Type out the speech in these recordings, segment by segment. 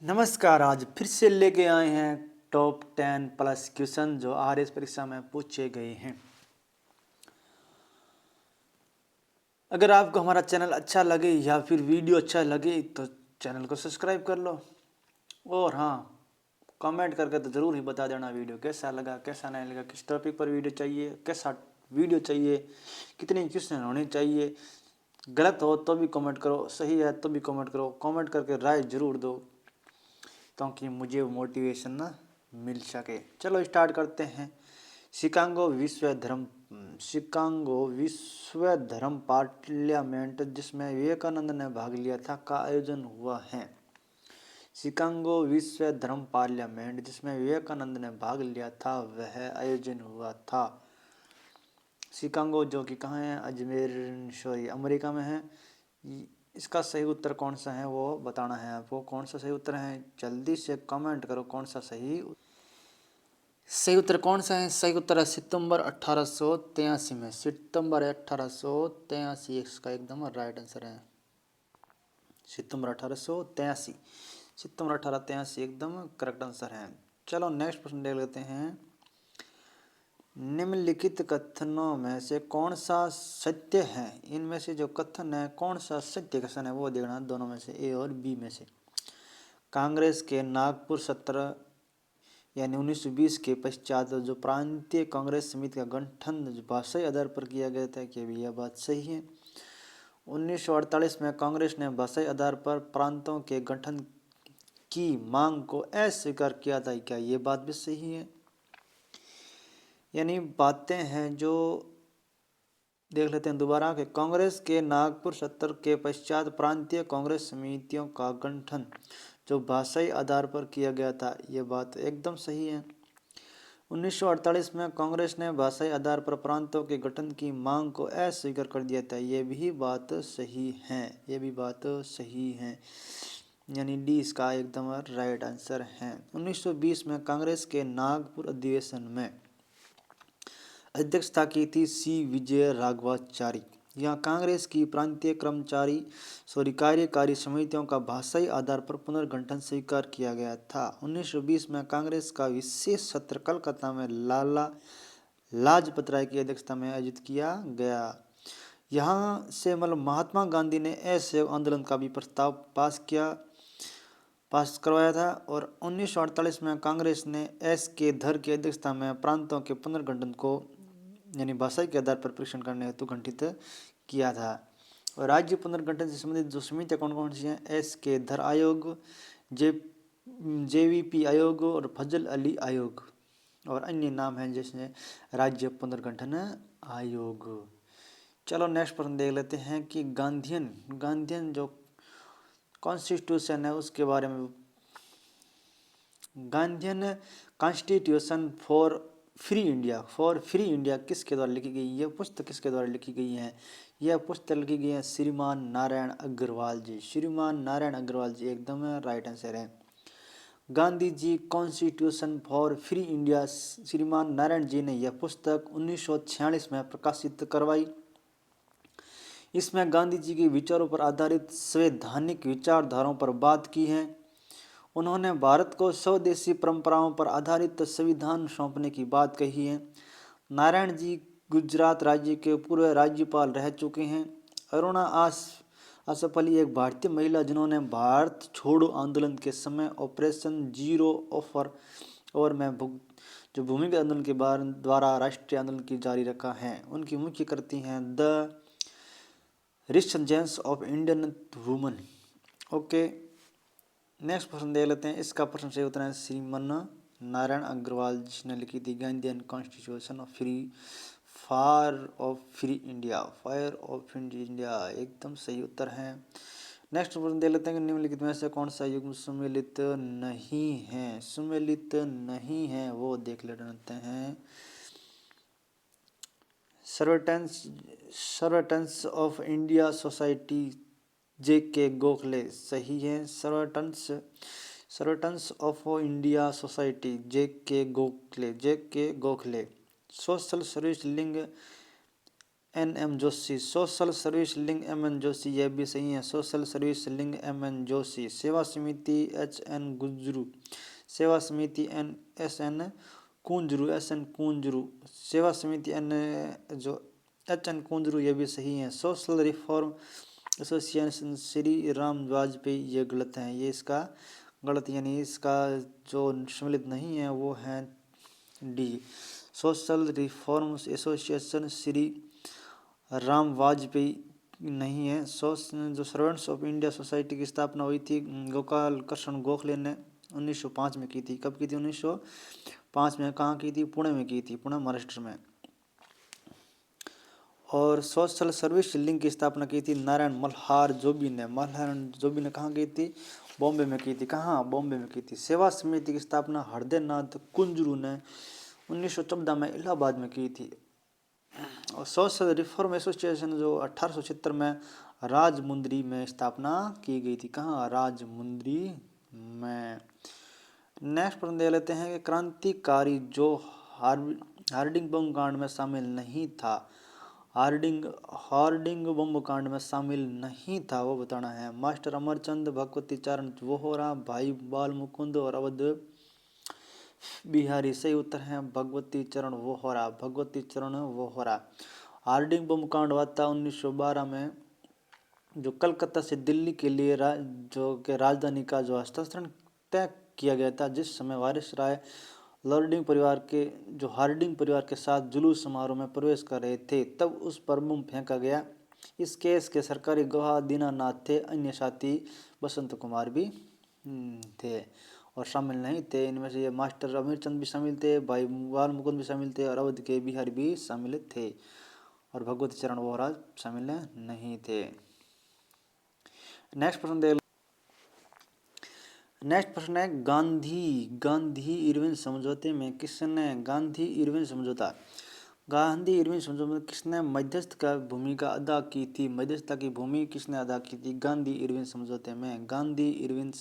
नमस्कार। आज फिर से लेके आए हैं टॉप 10 प्लस क्वेश्चन जो आरएस परीक्षा में पूछे गए हैं। अगर आपको हमारा चैनल अच्छा लगे या फिर वीडियो अच्छा लगे तो चैनल को सब्सक्राइब कर लो और हाँ, कमेंट करके तो ज़रूर ही बता देना वीडियो कैसा लगा कैसा नहीं लगा, किस टॉपिक पर वीडियो चाहिए, कैसा वीडियो चाहिए, कितने क्वेश्चन होने चाहिए। गलत हो तो भी कमेंट करो, सही है तो भी कमेंट करो, कमेंट करके राय ज़रूर दो ताकि मुझे मोटिवेशन ना मिल सके। चलो स्टार्ट करते हैं। शिकागो विश्व धर्म पार्लियामेंट जिसमें विवेकानंद ने भाग लिया था का आयोजन हुआ है। शिकागो विश्व धर्म पार्लियामेंट जिसमें विवेकानंद ने भाग लिया था वह आयोजन हुआ था। शिकागो जो कि कहाँ है, अमेरिका में है। इसका सही उत्तर कौन सा है वो बताना है आपको। कौन सा सही उत्तर है जल्दी से कमेंट करो। कौन सा सही उत्तर कौन सा है? सही उत्तर है सितंबर 1883 में। सितंबर 1883 इसका एकदम राइट आंसर है। सितंबर 1883 एकदम करेक्ट आंसर है। चलो नेक्स्ट प्रश्न देख लेते हैं। निम्नलिखित कथनों में से कौन सा सत्य है? इनमें से जो कथन है कौन सा सत्य कथन है वो देखना, दोनों में से, ए और बी में से। कांग्रेस के नागपुर सत्र यानी 1920 के पश्चात जो प्रांतीय कांग्रेस समिति का गठन भाषाई आधार पर किया गया था, क्या यह बात सही है? 1948 में कांग्रेस ने भाषाई आधार पर प्रांतों के गठन की मांग को अस्वीकार किया था, क्या ये बात भी सही है? यानी बातें हैं जो देख लेते हैं दोबारा कि कांग्रेस के नागपुर सत्र के पश्चात प्रांतीय कांग्रेस समितियों का गठन जो भाषाई आधार पर किया गया था, यह बात एकदम सही है। 1948 में कांग्रेस ने भाषाई आधार पर प्रांतों के गठन की मांग को अस्वीकार कर दिया था, ये भी बात सही है। ये भी बात सही है, यानी डी इसका एकदम राइट आंसर है। 1920 में कांग्रेस के नागपुर अधिवेशन में अध्यक्षता की थी सी विजय राघवाचारी। यहाँ कांग्रेस की प्रांतीय कार्यकारी समितियों का भाषाई आधार पर पुनर्गठन स्वीकार किया गया था। 1920 में कांग्रेस का विशेष सत्र कलकत्ता में लाला लाजपत राय की अध्यक्षता में आयोजित किया गया। यहाँ से महात्मा गांधी ने असहयोग आंदोलन का भी प्रस्ताव पास करवाया था। और 1948 में कांग्रेस ने एस के धर की अध्यक्षता में प्रांतों के पुनर्गठन को यानी भाषा के आधार पर परीक्षण करने हेतु गठित किया था। और राज्य पुनर्गठन से संबंधित जो समितियाँ कौन कौन सी हैं? एस के धर आयोग, जेवीपी आयोग और फजल अली आयोग, और अन्य नाम हैं जैसे राज्य पुनर्गठन आयोग। चलो नेक्स्ट प्रश्न देख लेते हैं कि गांधीयन जो कॉन्स्टिट्यूशन है उसके बारे में। Gandhian constitution for free India किसके द्वारा लिखी गई? यह पुस्तक किसके द्वारा लिखी गई है? यह पुस्तक लिखी गई है श्रीमान नारायण अग्रवाल जी। श्रीमान नारायण अग्रवाल जी एकदम राइट आंसर है। Gandhi ji constitution for free India, श्रीमान नारायण जी ने यह पुस्तक 1946 में प्रकाशित करवाई। इसमें गांधी जी के विचारों पर आधारित संवैधानिक विचारधाराओं पर बात की है। उन्होंने भारत को स्वदेशी परंपराओं पर आधारित संविधान सौंपने की बात कही है। नारायण जी गुजरात राज्य के पूर्व राज्यपाल रह चुके हैं। अरुणा आसफली एक भारतीय महिला जिन्होंने भारत छोड़ो आंदोलन के समय ऑपरेशन जीरो और में जो भूमिगत आंदोलन के द्वारा राष्ट्रीय आंदोलन की जारी रखा है। उनकी मुख्य कृति हैं the resurgence of Indian woman. Okay next प्रश्न देख लेते हैं। इसका प्रश्न सही उत्तर है श्रीमान नारायण अग्रवाल जिसने लिखी थी Gandhian constitution fire of free India एकदम सही उत्तर है। नेक्स्ट प्रश्न देख लेते हैं कि निम्नलिखित में से कौन सा युग्म सुमेलित नहीं है वो देख लेते हैं। Servants of India society JK. Gokhale सही है। Servants of India society JK. Gokhale. Social service लिंग NM जोशी। सोशल सर्विस लिंग MN जोशी, यह भी सही है। सोशल सर्विस लिंग MN जोशी। सेवा समिति HN गुजरू। सेवा समिति SN कुंजरू, SN कुंजरू। सेवा समिति जो HN कुंजरू, यह भी सही है। Social reform association Shri Ram Vajpayee, ये गलत है। ये इसका गलत, यानी इसका जो सम्मिलित नहीं है वो है D. Social reforms association Shri Ram Vajpayee नहीं है। जो सर्वेंट्स ऑफ इंडिया सोसाइटी की स्थापना हुई थी गोपाल कृष्ण गोखले ने 1905 में की थी। कब की थी? 1905 में। कहाँ की थी? पुणे में की थी, पुणे महाराष्ट्र में। और सोशल सर्विस लिंग की स्थापना की थी नारायण मल्हार जोशी ने। मल्हार जोशी ने कहाँ की थी? बॉम्बे में की थी। कहाँ? बॉम्बे में की थी। सेवा समिति की स्थापना हृदयनाथ कुंजरू ने 1914 में इलाहाबाद में की थी। और सोशल रिफॉर्म एसोसिएशन जो 1876 में राजमुंद्री में स्थापना की गई थी। कहाँ? राजमुंद्री में। नेक्स्ट प्रश्न दे लेते हैं कि क्रांतिकारी जो हार्डिंग बम कांड में शामिल नहीं था, हार्डिंग बम कांड में शामिल नहीं था, वो बताना है। मास्टर अमरचंद, भगवती चरण वोहरा, भाई बाल मुकुंद और अवध बिहारी। सही उत्तर है भगवती चरण वोहरा। भगवती चरण वोहरा। हार्डिंग बम कांड हुआ था 1912 में, जो कलकत्ता से दिल्ली के लिए जो के राजधानी का जो हस्तांतरण तय किया गया था, जिस समय वारिस राय हार्डिंग परिवार के साथ जुलूस समारोह में प्रवेश कर रहे थे, तब उस पर बम फेंका गया। इस केस के सरकारी गवाह दीनानाथ थे। अन्य साथी बसंत कुमार भी थे और शामिल नहीं थे। इनमें से ये मास्टर अमीरचंद भी शामिल थे, भाई बाल मुकुंद भी शामिल थे और अवध के बिहारी भी शामिल थे, और भगवती चरण वोहरा शामिल नहीं थे। नेक्स्ट प्रश्न है गांधी इरविन समझौते में किसने गांधी इरविन समझौते में किसने मध्यस्थ का भूमिका अदा की थी? मध्यस्थता की भूमिका किसने अदा की थी गांधी इरविन समझौते में? गांधी इरविन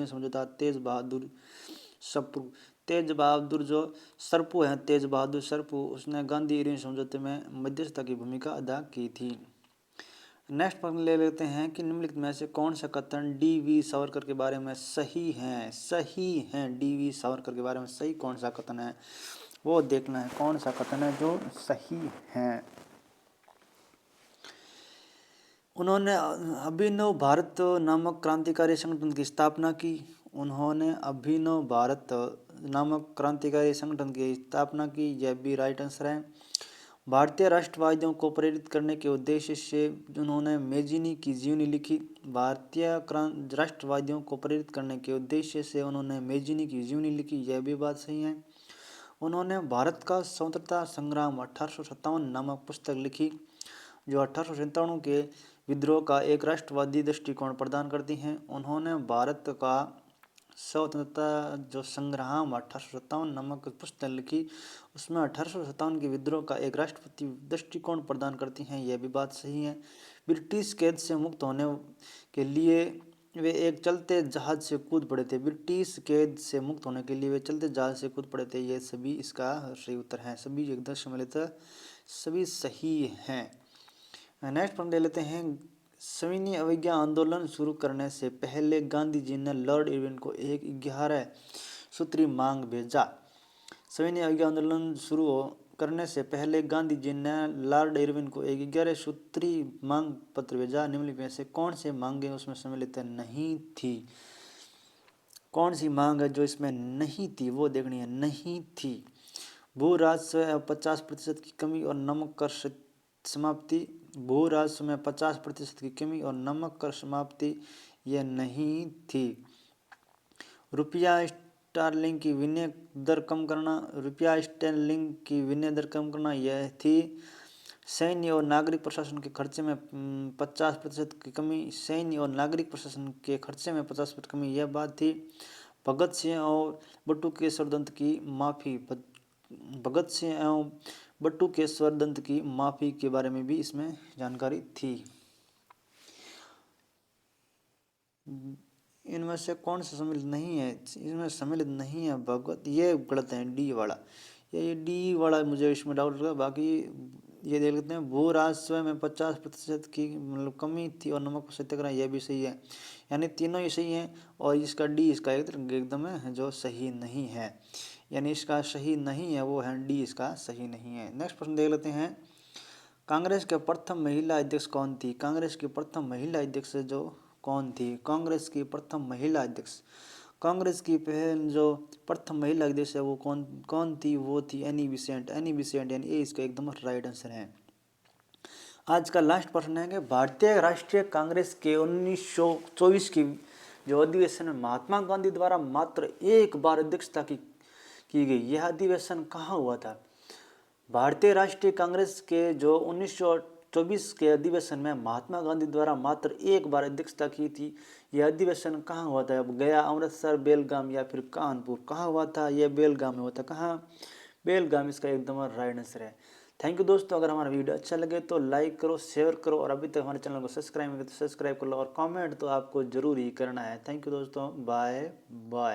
समझौता तेज बहादुर जो सरपू है, तेज बहादुर सरपू, उसने गांधी इरविन समझौते में मध्यस्थता की भूमिका अदा की थी। नेक्स्ट प्रश्न ले लेते हैं कि निम्नलिखित में से कौन सा कथन डी.वी. सावरकर के बारे में सही है? डी.वी. सावरकर के बारे में सही कौन सा कथन है, वो देखना है। कौन सा कथन है जो सही है? उन्होंने अभिनव भारत नामक क्रांतिकारी संगठन की स्थापना की। यह भी राइट आंसर है। भारतीय राष्ट्रवादियों को प्रेरित करने के उद्देश्य से उन्होंने मैजिनी की जीवनी लिखी। भारतीय राष्ट्रवादियों को प्रेरित करने के उद्देश्य से उन्होंने मैजिनी की जीवनी लिखी, यह भी बात सही है। उन्होंने भारत का स्वतंत्रता संग्राम 1857 नामक पुस्तक लिखी, जो 1857 के विद्रोह का एक राष्ट्रवादी दृष्टिकोण प्रदान करती हैं। उन्होंने भारत का स्वतंत्रता जो संग्राम 1857 नामक पुस्तक लिखी, उसमें 1857 के विद्रोह का एक राष्ट्रवादी दृष्टिकोण प्रदान करती हैं, यह भी बात सही है। ब्रिटिश कैद से मुक्त होने के लिए वे एक चलते जहाज से कूद पड़े थे। ब्रिटिश कैद से मुक्त होने के लिए वे चलते जहाज से कूद पड़े थे, ये सभी इसका सही उत्तर है। सभी एकदम सम्मिलित सभी सही हैं। नेक्स्ट प्रश्न ले लेते हैं। सविनय अवज्ञा आंदोलन शुरू करने से पहले गांधी जी ने लॉर्ड इरविन को एक 11 सूत्री मांग भेजा। सविनय अवज्ञा आंदोलन शुरू करने से पहले गांधी जी ने लॉर्ड इरविन को एक 11 सूत्री मांग पत्र भेजा। निम्नलिखित में से कौन से मांगे उसमें सम्मिलित नहीं थी? कौन सी मांग है जो इसमें नहीं थी, वो देखनी है। नहीं थी भू राजस्व 50% की कमी और नमक कर समाप्ति। भू राजस्व में 50% की कमी और नमक कर समाप्ति, यह नहीं थी। रुपया स्टर्लिंग की विनिमय दर कम करना, यह थी। सैन्य और नागरिक प्रशासन के खर्चे में 50% की कमी। सैन्य और नागरिक प्रशासन के खर्चे में 50% कमी, यह बात थी। भगत सिंह और बटुकेश्वर दत्त की माफी। भगत सिंह एवं बटुकेश्वर दत्त की माफी के बारे में भी इसमें जानकारी थी। इनमें से कौन सा सम्मिलित नहीं है? इसमें सम्मिलित नहीं है भगवत, ये गलत है डी वाला। ये डी वाला मुझे इसमें डाउट लगा, बाकी ये देख लेते हैं, भू राजस्व में 50% की मतलब कमी थी और नमक सत्याग्रह, यह भी सही है। यानी तीनों ही सही हैं और इसका डी इसका एकदम है जो सही नहीं है, यानी इसका सही नहीं है वो है डी, इसका सही नहीं है। नेक्स्ट प्रश्न देख लेते हैं, कांग्रेस के प्रथम महिला अध्यक्ष कौन थी? कांग्रेस की प्रथम महिला अध्यक्ष जो कौन थी? कांग्रेस की प्रथम महिला अध्यक्ष, कांग्रेस की पहल जो प्रथम महिला अध्यक्ष है वो कौन कौन थी? वो थी एनी बिसेंट, एनी बिसेंट, यानी ये इसका एकदम राइट आंसर है। आज का लास्ट प्रश्न है कि भारतीय राष्ट्रीय कांग्रेस के 1924 की जो अधिवेशन में महात्मा गांधी द्वारा मात्र एक बार अध्यक्षता की गई, यह अधिवेशन कहाँ हुआ था? भारतीय राष्ट्रीय कांग्रेस के जो 1924 के अधिवेशन में महात्मा गांधी द्वारा मात्र एक बार अध्यक्षता की थी, यह अधिवेशन कहाँ हुआ था? अब गया, अमृतसर, बेलगाम या फिर कानपुर, कहाँ हुआ था? यह बेलगाम में हुआ था। कहाँ? बेलगाम इसका एकदम राइट आंसर है। थैंक यू दोस्तों, अगर हमारा वीडियो अच्छा लगे तो लाइक करो, शेयर करो और अभी तक हमारे चैनल को सब्सक्राइब नहीं किया तो सब्सक्राइब कर लो और कमेंट तो आपको जरूर ही करना है। थैंक यू दोस्तों, बाय बाय।